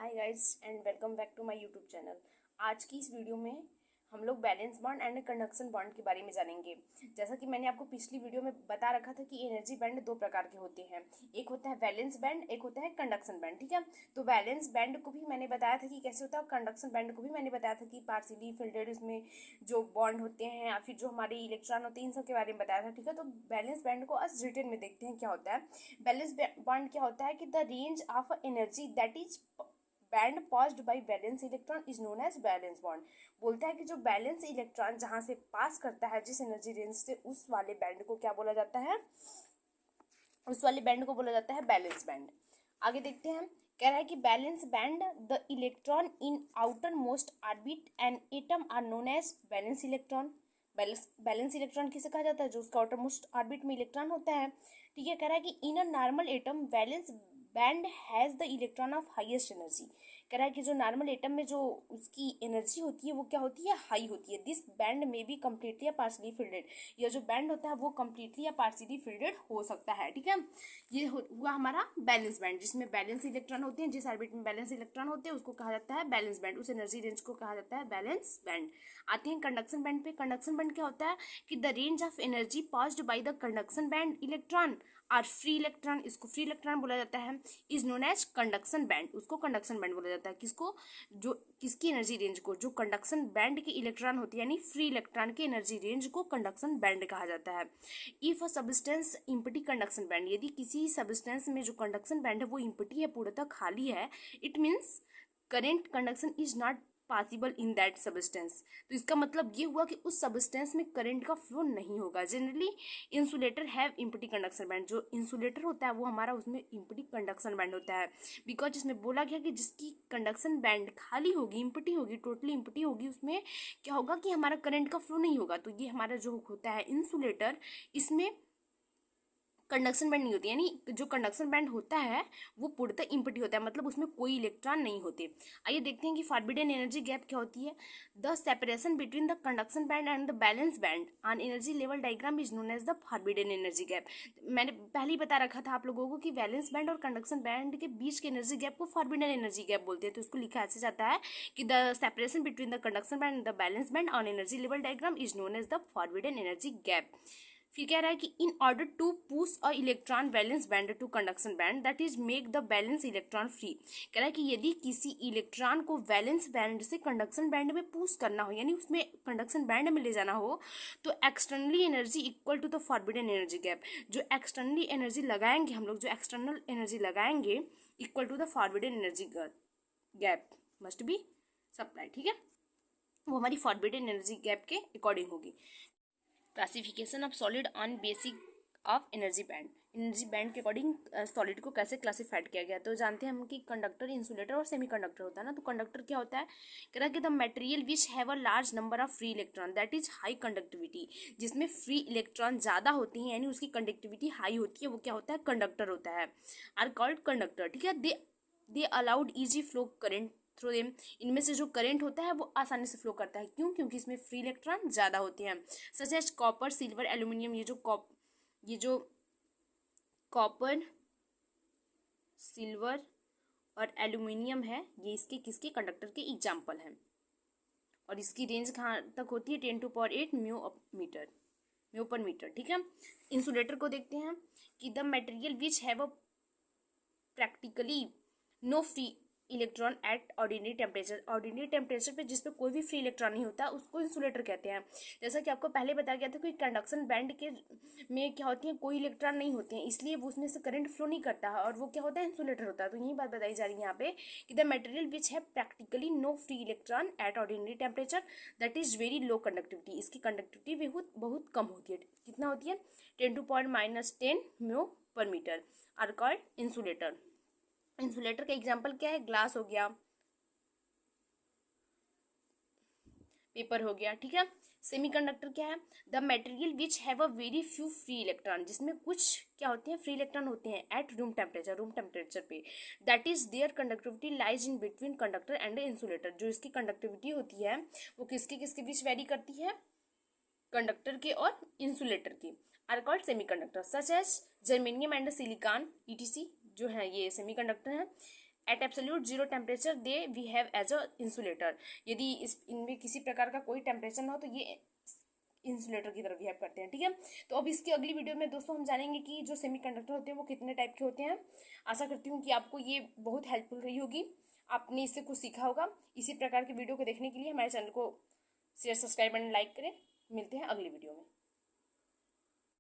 Hi guys and welcome back to my YouTube channel. आज की इस वीडियो में हम लोग balance bond and conduction bond के बारे में जानेंगे। जैसा कि मैंने आपको पिछली वीडियो में बता रखा था कि एनर्जी बैंड दो प्रकार के होते हैं, एक होता है वैलेंस बैंड, एक होता है कंडक्शन बैंड। ठीक है, तो वैलेंस बैंड को भी मैंने बताया था कि कैसे होता है, और कंडक्शन बैंड को भी मैंने बताया था कि पार्शियली फिल्डेड उसमें जो बॉन्ड होते हैं या फिर जो हमारे इलेक्ट्रॉन होते हैं, इन सब के बारे में बताया था। ठीक है, तो बैलेंस बैंड को आज रिटर्न में देखते हैं क्या होता है। बैलेंस बॉन्ड क्या होता है कि the range of energy that is band passed by balance electron is known as balance bond. बोलता है कि जो बैलेंस इलेक्ट्रॉन जहां से पास करता है जिस एनर्जी रेंज से, उस वाले बैंड को क्या बोला जाता है, उस वाले बैंड को बोला जाता है बैलेंस बैंड। आगे देखते हैं, कह रहा है कि balance band the electron in outermost orbit and atom are known as valence electron. Valence electron किसे कहा जाता है? जो उसका आउटर मोस्ट ऑर्बिट में इलेक्ट्रॉन होता है। ठीक है, कह रहा है कि in a normal atom valence band has the electron of highest energy. कह रहा है कि जो नॉर्मल एटम में जो उसकी एनर्जी होती है वो क्या होती है? हाई होती है। दिस बैंड में बी कम्प्लीटली या पार्शली फिल्डेड। यह जो बैंड होता है वो कम्प्लीटली या पार्शली फिल्डेड हो सकता है। ठीक है, ये हुआ हमारा बैलेंस बैंड, जिसमें बैलेंस इलेक्ट्रॉन होते हैं। जिस ऑर्बिट में बैलेंस इलेक्ट्रॉन होते हैं उसको कहा जाता है बैलेंस बैंड, उस एनर्जी रेंज को कहा जाता है बैलेंस बैंड। आते हैं कंडक्शन बैंड पे। कंडक्शन बैंड क्या होता है कि the range of energy passed by the conduction band electron और फ्री इलेक्ट्रॉन, इसको फ्री इलेक्ट्रॉन बोला जाता है, is known as conduction band. उसको कंडक्शन बैंड बोला जाता है। किसको? जो किसकी एनर्जी रेंज को? जो कंडक्शन बैंड के इलेक्ट्रॉन होती है, यानी फ्री इलेक्ट्रॉन की एनर्जी रेंज को कंडक्शन बैंड कहा जाता है। If a substance empty conduction band, यदि किसी सब्सटेंस में जो कंडक्शन बैंड है वो इम्पटी है, पूर्णतः खाली है, it means current conduction is not possible in that substance. तो इसका मतलब ये हुआ कि उस सब्सटेंस में करंट का फ्लो नहीं होगा। Generally insulator have empty conduction band. जो इंसुलेटर होता है वो हमारा उसमें इम्पटी कंडक्शन बैंड होता है, बिकॉज इसमें बोला गया कि जिसकी कंडक्शन बैंड खाली होगी, इम्पटी होगी, टोटली इम्पटी होगी, उसमें क्या होगा कि हमारा करंट का फ्लो नहीं होगा। तो ये हमारा जो होता है इंसुलेटर, इसमें कंडक्शन बैंड नहीं होती, यानी जो कंडक्शन बैंड होता है वो पूर्णतः इम्पटी होता है, मतलब उसमें कोई इलेक्ट्रॉन नहीं होते। आइए देखते हैं कि फॉरबिडन एनर्जी गैप क्या होती है। The separation between the conduction band and the balance band on energy level diagram is known as the forbidden energy gap. मैंने पहले ही बता रखा था आप लोगों को कि बैलेंस बैंड और कंडक्शन बैंड के बीच के एनर्जी गैप को फॉरबिडन एनर्जी गैप बोलते हैं। तो उसको लिखा ऐसे जाता है कि the separation between the conduction band and the balance band on energy level diagram is known as the forbidden energy gap. फिर कह रहा है कि in order to push a electron balance band to conduction band that is make the balance electron free. कह रहा है कि यदि किसी इलेक्ट्रॉन को वैलेंस बैंड से कंडक्शन बैंड में पुश करना हो, यानी उसमें कंडक्शन बैंड में ले जाना हो, तो externally energy equal to the forbidden energy gap. जो एक्सटर्नली एनर्जी लगाएंगे हम लोग, जो एक्सटर्नल एनर्जी लगाएंगे equal to the forbidden energy gap must be supply. ठीक है, वो हमारी फॉरबिडन एनर्जी गैप के अकॉर्डिंग होगी। Classification of solid on basic of energy band. Energy band के अकॉर्डिंग सॉलिड को कैसे क्लासिफाइड किया गया, तो जानते हैं हम कि कंडक्टर, इंसुलेटर और सेमी कंडक्टर होता है ना। तो कंडक्टर क्या होता है? कह रहा है कि the material which have a large number of free electron that is high conductivity. जिसमें फ्री इलेक्ट्रॉन ज़्यादा होती हैं, यानी उसकी कंडक्टिविटी हाई होती है, वो क्या होता है? कंडक्टर होता है, आर कॉल्ड कंडक्टर। ठीक है, they allowed easy flow current through them. इनमें से जो करंट होता है वो आसानी से फ्लो करता है। क्यों? क्योंकि इसमें फ्री इलेक्ट्रॉन ज़्यादा होते हैं। Such as copper, silver, aluminium. ये जो कॉपर, सिल्वर और एल्यूमिनियम है, ये इसके किसके? कंडक्टर के एग्जाम्पल हैं। और इसकी रेंज कहाँ तक होती है? 10⁸ म्यू पर मीटर। ठीक है, इंसुलेटर को देखते हैं कि the material which have a practically no free electron at ordinary temperature. Ordinary temperature पे जिस पे कोई भी फ्री इलेक्ट्रॉन नहीं होता उसको इंसुलेटर कहते हैं। जैसा कि आपको पहले बताया गया था कि कंडक्शन बैंड के में क्या होती है? कोई इलेक्ट्रॉन नहीं होते हैं, इसलिए वो उसमें से करंट फ्लो नहीं करता है, और वो क्या होता है? इंसुलेटर होता है। तो यही बात बताई जा रही है यहाँ पे कि the material which have practically no free electron at ordinary temperature that is very low conductivity. इसकी कंडक्टिविटी बहुत कम होती है। कितना होती है? 10⁻⁻10 mu per metre are called insulator. Insulator का एग्जाम्पल क्या है? ग्लास हो गया, पेपर हो गया। ठीक है, सेमीकंडक्टर क्या है? The material which have a very few free electron. जिसमें कुछ क्या होते हैं? फ्री इलेक्ट्रॉन होते हैं एट रूम टेम्परेचर पे। That is their conductivity lies in between conductor and insulator. जो इसकी कंडक्टिविटी होती है वो किसके किसके बीच वेरी करती है? कंडक्टर के और इंसुलेटर के। Are called semiconductor such as germanium and silicon etc. जो है ये सेमीकंडक्टर है। At absolute zero temperature they we have as a insulator. यदि इनमें किसी प्रकार का कोई टेम्परेचर ना हो तो ये इंसुलेटर की तरह बिहेव करते हैं, ठीक है। तो अब इसकी अगली वीडियो में दोस्तों हम जानेंगे कि जो सेमीकंडक्टर होते हैं वो कितने टाइप के होते हैं। आशा करती हूँ कि आपको ये बहुत हेल्पफुल रही होगी, आपने इससे कुछ सीखा होगा। इसी प्रकार की वीडियो को देखने के लिए हमारे चैनल को शेयर, सब्सक्राइब एंड लाइक करें। मिलते हैं अगली वीडियो में।